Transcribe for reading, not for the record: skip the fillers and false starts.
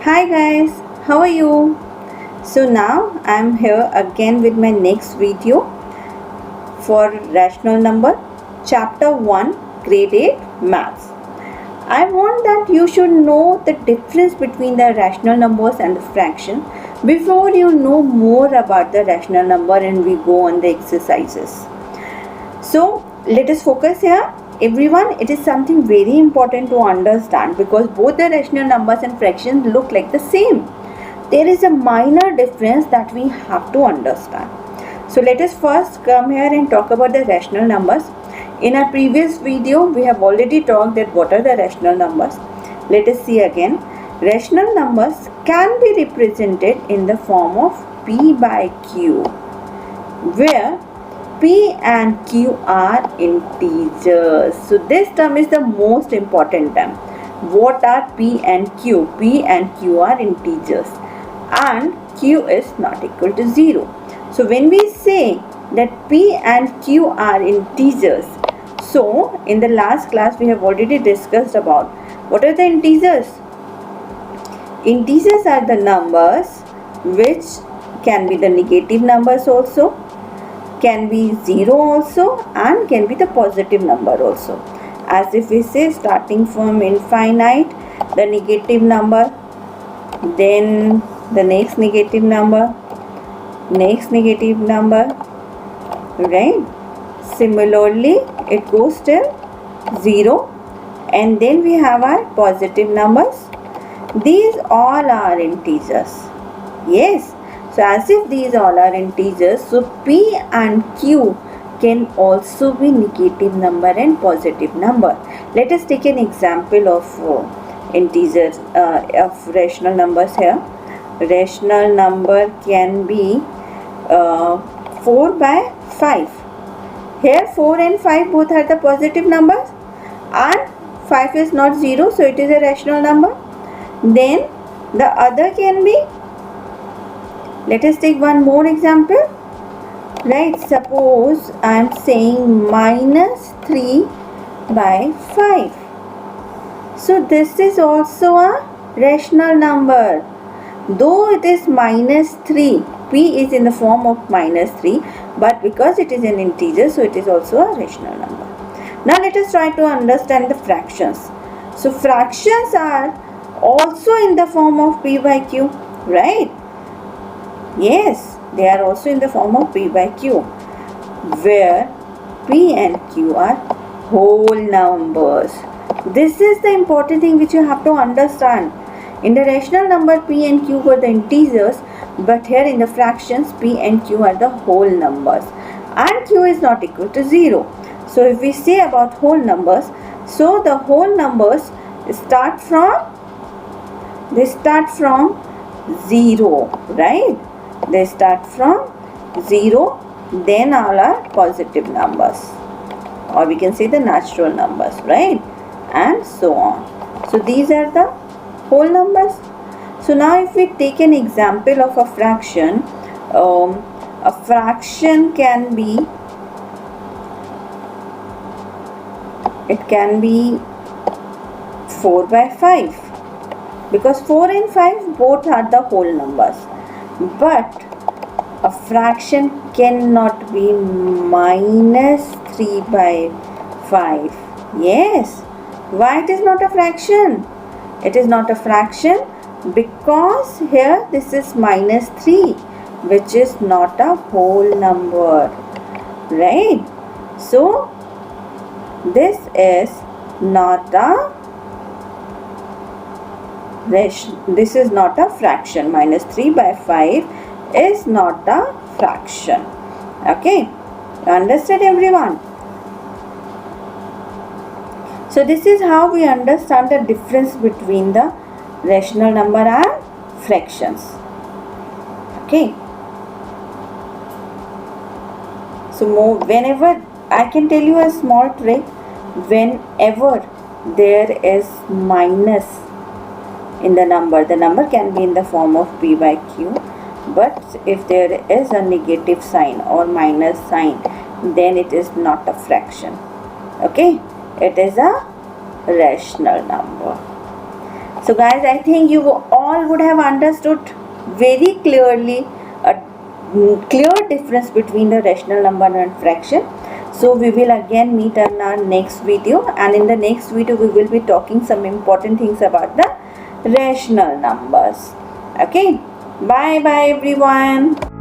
Hi guys, how are you? So now I'm here again with my next video for rational number chapter 1 grade 8 maths. I want that you should know the difference between the rational numbers and the fraction before you know more about the rational number and we go on the exercises. So let us focus here. Everyone, it is something very important to understand because both the rational numbers and fractions look like the same. There is a minor difference that we have to understand. So let us first come here and talk about the rational numbers. In our previous video, we have already talked that what are the rational numbers. Let us see again. Rational numbers can be represented in the form of P by Q, where P and Q are integers. So this term is the most important term. What are P and Q? P and Q are integers and Q is not equal to 0. So when we say that P and Q are integers, so in the last class we have already discussed about what are the integers. Integers are the numbers which can be the negative numbers also, can be 0 also, and can be the positive number also. As if we say starting from infinite, the negative number, then the next negative number, right? Similarly, it goes till 0, and then we have our positive numbers. These all are integers. Yes. So as if these all are integers, so P and Q can also be negative number and positive number. Let us take an example of integers, of rational numbers here. Rational number can be 4 by 5. Here 4 and 5 both are the positive numbers and 5 is not 0, so it is a rational number. Then the other can be, let us take one more example. Right, suppose I am saying minus 3 by 5. So this is also a rational number. Though it is minus 3, P is in the form of minus 3, but because it is an integer, so it is also a rational number. Now let us try to understand the fractions. So fractions are also in the form of P by Q, right? Yes, they are also in the form of P by Q, where P and Q are whole numbers. This is the important thing which you have to understand. In the rational number, P and Q were the integers, but here in the fractions, P and Q are the whole numbers. And Q is not equal to 0. So if we say about whole numbers, so the whole numbers start from 0, right? They start from 0, then all are positive numbers, or we can say the natural numbers, right? And so on. So these are the whole numbers. So now if we take an example of a fraction can be, it can be 4 by 5, because 4 and 5 both are the whole numbers. But a fraction cannot be minus 3 by 5. Yes. Why it is not a fraction? It is not a fraction because here this is minus 3, which is not a whole number, right? So this is not a fraction. Minus 3 by 5 is not a fraction. Okay, understood everyone? So this is how we understand the difference between the rational number and fractions. Okay. So whenever, I can tell you a small trick, whenever there is minus in the number can be in the form of P by Q, but if there is a negative sign or minus sign, then it is not a fraction. Okay, it is a rational number. So guys, I think you all would have understood very clearly a clear difference between the rational number and fraction. So we will again meet in our next video, and in the next video we will be talking some important things about the rational numbers. Okay, bye bye everyone.